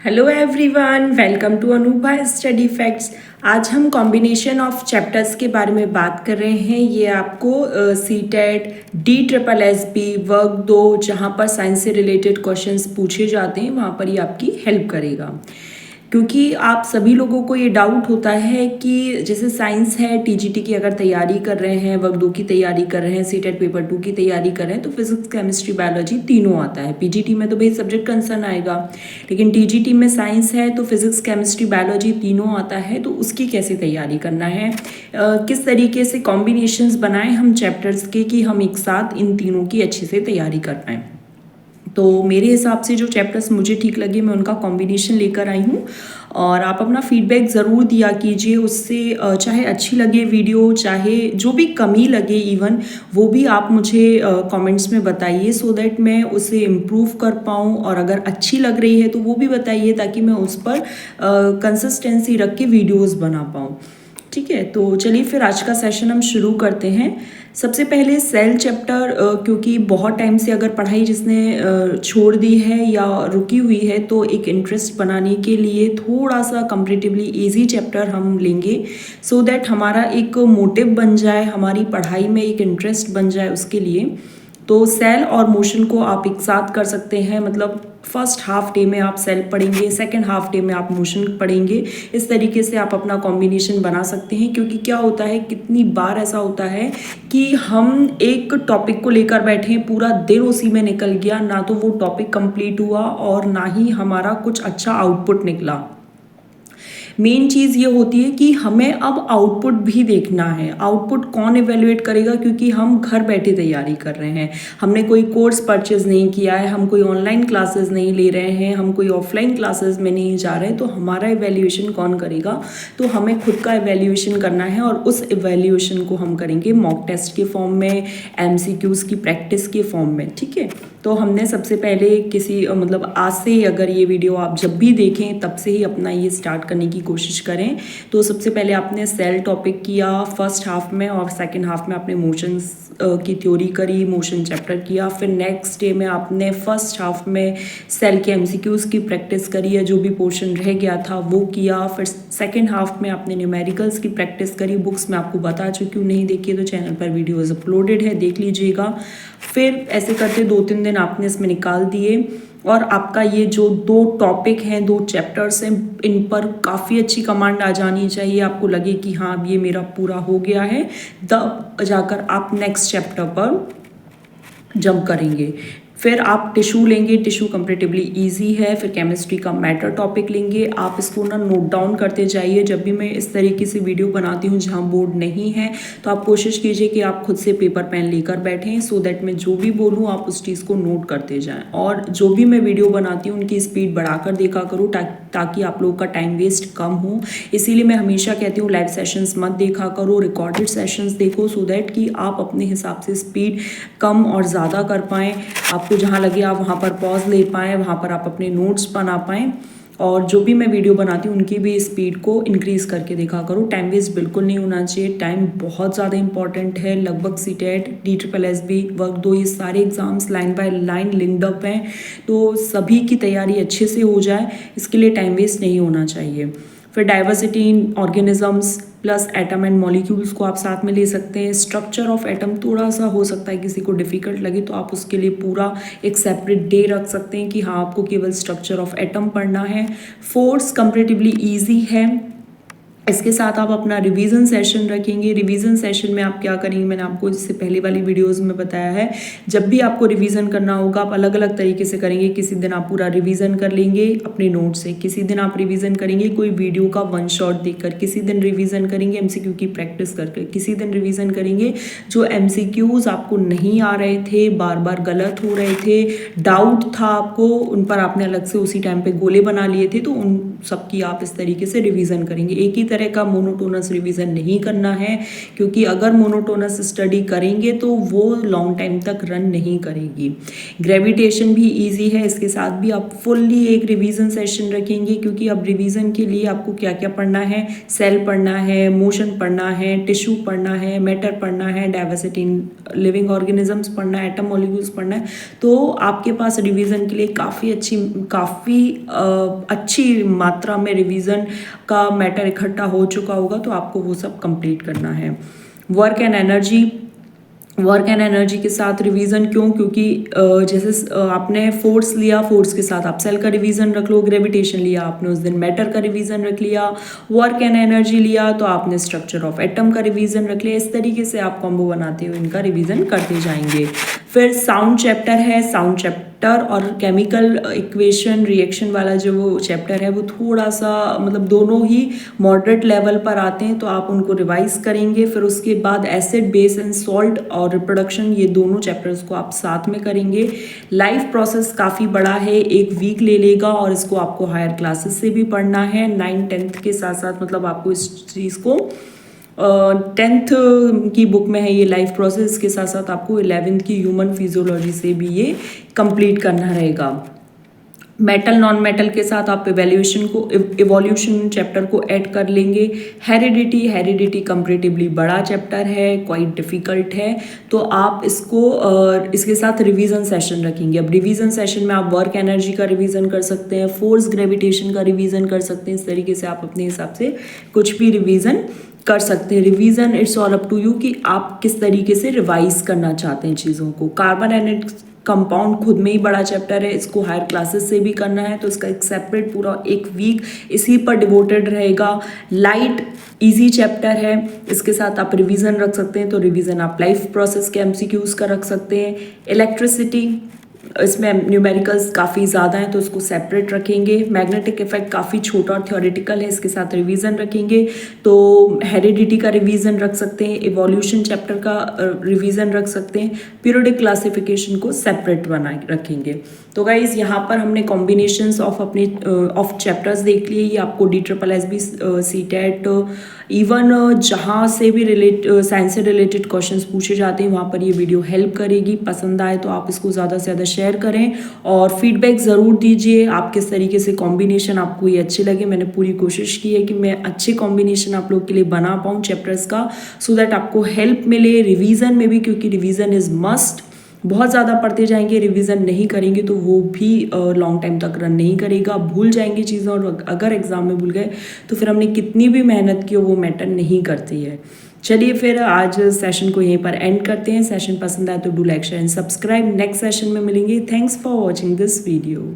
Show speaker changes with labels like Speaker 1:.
Speaker 1: Hello everyone, welcome to Anubha study facts. आज हम combination of chapters के बारे में बात कर रहे हैं। ये आपको सी टेट DSSB वर्ग 2 जहाँ पर साइंस से रिलेटेड क्वेश्चंस पूछे जाते हैं वहाँ पर ये आपकी हेल्प करेगा। क्योंकि आप सभी लोगों को ये डाउट होता है कि जैसे साइंस है, TGT की अगर तैयारी कर रहे हैं, वर्ग 2 की तैयारी कर रहे हैं, सी टेट पेपर 2 की तैयारी कर रहे हैं तो फिजिक्स केमिस्ट्री बायोलॉजी तीनों आता है। PGT में तो भाई सब्जेक्ट कंसर्न आएगा, लेकिन TGT में साइंस है तो फिजिक्स केमिस्ट्री बायोलॉजी तीनों आता है। तो उसकी कैसे तैयारी करना है, किस तरीके से कॉम्बिनेशंस बनाएं हम चैप्टर्स के कि हम एक साथ इन तीनों की अच्छे से तैयारी कर पाएँ। तो मेरे हिसाब से जो चैप्टर्स मुझे ठीक लगे मैं उनका कॉम्बिनेशन लेकर आई हूँ। और आप अपना फीडबैक ज़रूर दिया कीजिए, उससे चाहे अच्छी लगे वीडियो, चाहे जो भी कमी लगे इवन वो भी आप मुझे कमेंट्स में बताइए, सो दैट मैं उसे इम्प्रूव कर पाऊँ। और अगर अच्छी लग रही है तो वो भी बताइए ताकि मैं उस पर कंसिस्टेंसी रख के वीडियोज़ बना पाऊँ। ठीक है, तो चलिए फिर आज का सेशन हम शुरू करते हैं। सबसे पहले सेल चैप्टर, क्योंकि बहुत टाइम से अगर पढ़ाई जिसने छोड़ दी है या रुकी हुई है तो एक इंटरेस्ट बनाने के लिए थोड़ा सा कंपैरेटिवली इजी चैप्टर हम लेंगे, सो दैट हमारा एक मोटिव बन जाए, हमारी पढ़ाई में एक इंटरेस्ट बन जाए उसके लिए। तो सेल और मोशन को आप एक साथ कर सकते हैं, मतलब फर्स्ट हाफ डे में आप सेल पढ़ेंगे, सेकंड हाफ डे में आप मोशन पढ़ेंगे। इस तरीके से आप अपना कॉम्बिनेशन बना सकते हैं। क्योंकि क्या होता है, कितनी बार ऐसा होता है कि हम एक टॉपिक को लेकर बैठे हैं, पूरा दिन उसी में निकल गया, ना तो वो टॉपिक कंप्लीट हुआ और ना ही हमारा कुछ अच्छा आउटपुट निकला। मेन चीज़ ये होती है कि हमें अब आउटपुट भी देखना है। आउटपुट कौन इवेल्युएट करेगा, क्योंकि हम घर बैठे तैयारी कर रहे हैं, हमने कोई कोर्स परचेज नहीं किया है, हम कोई ऑनलाइन क्लासेस नहीं ले रहे हैं, हम कोई ऑफलाइन क्लासेस में नहीं जा रहे हैं। तो हमारा इवेल्युएशन कौन करेगा, तो हमें खुद का इवेल्युएशन करना है। और उस इवेल्युएशन को हम करेंगे मॉक टेस्ट के फॉर्म में, MCQs की प्रैक्टिस के फॉर्म में। ठीक है, तो हमने सबसे पहले किसी मतलब आज से ही, अगर ये वीडियो आप जब भी देखें तब से ही अपना ये स्टार्ट करने की कोशिश करें। तो सबसे पहले आपने सेल टॉपिक किया फर्स्ट हाफ में, और सेकंड हाफ में आपने मोशंस की थ्योरी करी, मोशन चैप्टर किया। फिर नेक्स्ट डे में आपने फर्स्ट हाफ में सेल के MCQs की प्रैक्टिस करी, या जो भी पोर्शन रह गया था वो किया। फिर सेकंड हाफ में आपने न्यूमेरिकल्स की प्रैक्टिस करी। बुक्स में आपको बता चुकी हूँ, नहीं देखिए तो चैनल पर वीडियोज़ अपलोडेड है, देख लीजिएगा। फिर ऐसे करते 2-3 दिन आपने इसमें निकाल दिए, और आपका ये जो 2 टॉपिक हैं, 2 चैप्टर्स हैं, इन पर काफ़ी अच्छी कमांड आ जानी चाहिए। आपको लगे कि हाँ अब ये मेरा पूरा हो गया है, तब जाकर आप नेक्स्ट चैप्टर पर जंप करेंगे। फिर आप टिश्यू लेंगे, टिश्यू कंपैरेटिवली इजी है। फिर केमिस्ट्री का मैटर टॉपिक लेंगे। आप इसको ना नोट डाउन करते जाइए। जब भी मैं इस तरीके से वीडियो बनाती हूँ जहाँ बोर्ड नहीं है, तो आप कोशिश कीजिए कि आप खुद से पेपर पेन लेकर बैठें, सो दैट मैं जो भी बोलूँ आप उस चीज़ को नोट करते जाएँ। और जो भी मैं वीडियो बनाती हूँ उनकी स्पीड बढ़ाकर देखा करूँ, ताकि आप लोगों का टाइम वेस्ट कम हो। इसीलिए मैं हमेशा कहती हूँ लाइव सेशंस मत देखा करो, रिकॉर्डेड सेशंस देखो, सो दैट कि आप अपने हिसाब से स्पीड कम और ज़्यादा कर पाएँ। आपको जहाँ लगे आप वहाँ पर पॉज ले पाएँ, वहाँ पर आप अपने नोट्स बना पाएँ। और जो भी मैं वीडियो बनाती हूँ उनकी भी स्पीड को इंक्रीज़ करके देखा करो। टाइम वेस्ट बिल्कुल नहीं होना चाहिए, टाइम बहुत ज़्यादा इंपॉर्टेंट है। लगभग सी टेट, DSSB, वर्ग 2 ये सारे exams line by line linked up हैं, तो सभी की तैयारी अच्छे से हो जाए, इसके लिए टाइम वेस्ट नहीं होना चाहिए। फिर diversity in organisms plus atom and molecules को आप साथ में ले सकते हैं। स्ट्रक्चर ऑफ एटम थोड़ा सा हो सकता है किसी को डिफ़िकल्ट लगे, तो आप उसके लिए पूरा एक सेपरेट डे रख सकते हैं कि हाँ आपको केवल स्ट्रक्चर ऑफ एटम पढ़ना है। फोर्स कंपैरेटिवली ईजी है। इसके साथ आप अपना रिवीजन सेशन रखेंगे। रिवीजन सेशन में आप क्या करेंगे, मैंने आपको इससे पहले वाली वीडियोस में बताया है। जब भी आपको रिवीजन करना होगा आप अलग अलग तरीके से करेंगे। किसी दिन आप पूरा रिवीजन कर लेंगे अपने नोट से, किसी दिन आप रिवीजन करेंगे कोई वीडियो का 1 शॉट देखकर, किसी दिन रिवीजन करेंगे MCQ की प्रैक्टिस करके, किसी दिन रिवीजन करेंगे जो MCQs आपको नहीं आ रहे थे, बार बार गलत हो रहे थे, डाउट था आपको, उन पर आपने अलग से उसी टाइम पे गोले बना लिए थे, तो उन सब की आप इस तरीके से रिवीजन करेंगे। एक ही तरह का मोनोटोनस रिवीजन नहीं करना है, क्योंकि अगर मोनोटोनस स्टडी करेंगे तो वो लॉन्ग टाइम तक रन नहीं करेगी। ग्रेविटेशन भी इजी है, इसके साथ भी आप फुल्ली एक रिवीजन सेशन रखेंगे, क्योंकि अब रिवीजन के लिए आपको क्या क्या पढ़ना है, सेल पढ़ना है, मोशन पढ़ना है, टिश्यू पढ़ना है, मैटर पढ़ना है, डाइवर्सिटी इन लिविंग ऑर्गेनिजम्स पढ़ना है, एटम मॉलिक्यूल्स पढ़ना है। तो आपके पास रिवीजन के लिए काफ़ी अच्छी मात्रा में रिवीजन का मैटर इकट्ठा हो चुका होगा, तो आपको वो सब कंप्लीट करना है। वर्क एंड एनर्जी के साथ रिवीजन क्यों, क्योंकि जैसे आपने फोर्स लिया, फोर्स के साथ आप सेल का रिवीजन रख लो, ग्रेविटेशन लिया आपने उस दिन मैटर का रिवीजन रख लिया, वर्क एंड एनर्जी लिया तो आपने स्ट्रक्चर ऑफ एटम का रिवीजन रख लिया। इस तरीके से आप कॉम्बो बनाते हुए इनका रिवीजन करते जाएंगे। फिर साउंड चैप्टर है, साउंड चैप्टर और केमिकल इक्वेशन रिएक्शन वाला जो वो चैप्टर है वो थोड़ा सा मतलब दोनों ही मॉडरेट लेवल पर आते हैं, तो आप उनको रिवाइज करेंगे। फिर उसके बाद एसिड बेस एंड सॉल्ट और रिप्रोडक्शन, ये दोनों चैप्टर्स को आप साथ में करेंगे। लाइफ प्रोसेस काफ़ी बड़ा है, 1 वीक ले लेगा और इसको आपको हायर क्लासेस से भी पढ़ना है। 9th 10th के साथ साथ मतलब आपको इस चीज़ को 10th की बुक में है ये लाइफ प्रोसेस, के साथ साथ आपको 11th की ह्यूमन फिजियोलॉजी से भी ये कंप्लीट करना रहेगा। मेटल नॉन मेटल के साथ आप इवोल्यूशन चैप्टर को ऐड कर लेंगे। हेरिडिटी कंपैरेटिवली बड़ा चैप्टर है, क्वाइट डिफिकल्ट है, तो आप इसके साथ रिवीजन सेशन रखेंगे। अब रिवीजन सेशन में आप वर्क एनर्जी का रिवीजन कर सकते हैं, फोर्स ग्रेविटेशन का रिवीजन कर सकते हैं। इस तरीके से आप अपने हिसाब से कुछ भी रिवीजन कर सकते हैं। Revision it's all up to you कि आप किस तरीके से रिवाइज करना चाहते हैं चीज़ों को। कार्बन एंड कंपाउंड खुद में ही बड़ा चैप्टर है, इसको हायर क्लासेस से भी करना है, तो इसका एक सेपरेट पूरा 1 वीक इसी पर डिवोटेड रहेगा। लाइट इजी चैप्टर है, इसके साथ आप रिवीजन रख सकते हैं, तो रिवीजन आप लाइफ प्रोसेस के MCQs का रख सकते हैं। इलेक्ट्रिसिटी, इसमें न्यूमेरिकल्स काफ़ी ज़्यादा हैं तो इसको सेपरेट रखेंगे। मैग्नेटिक इफेक्ट काफ़ी छोटा और थ्योरेटिकल है, इसके साथ रिवीजन रखेंगे। तो हेरिडिटी का रिवीजन रख सकते हैं, इवोल्यूशन चैप्टर का रिवीजन रख सकते हैं, पीरियोडिक क्लासिफिकेशन को सेपरेट बना रखेंगे। तो गाइज यहाँ पर हमने कॉम्बिनेशंस ऑफ चैप्टर्स देख लिए। ये आपको DSSB CTET इवन जहाँ से भी साइंस से रिलेटेड क्वेश्चंस पूछे जाते हैं वहाँ पर ये वीडियो हेल्प करेगी। पसंद आए तो आप इसको ज़्यादा से ज़्यादा शेयर करें और फीडबैक ज़रूर दीजिए, आप किस तरीके से कॉम्बिनेशन आपको ये अच्छे लगे। मैंने पूरी कोशिश की है कि मैं अच्छे कॉम्बिनेशन आप लोग के लिए बना पाऊँ चैप्टर्स का, सो दैट आपको हेल्प मिले रिवीजन में भी, क्योंकि रिवीजन इज़ मस्ट। बहुत ज़्यादा पढ़ते जाएंगे, रिवीजन नहीं करेंगे तो वो भी लॉन्ग टाइम तक रन नहीं करेगा, भूल जाएंगे चीज़ें, और अगर एग्जाम में भूल गए तो फिर हमने कितनी भी मेहनत की हो वो मैटर नहीं करती है। चलिए फिर आज सेशन को यहीं पर एंड करते हैं। सेशन पसंद आए तो do like share and subscribe. Next session में मिलेंगे। Thanks for watching this video.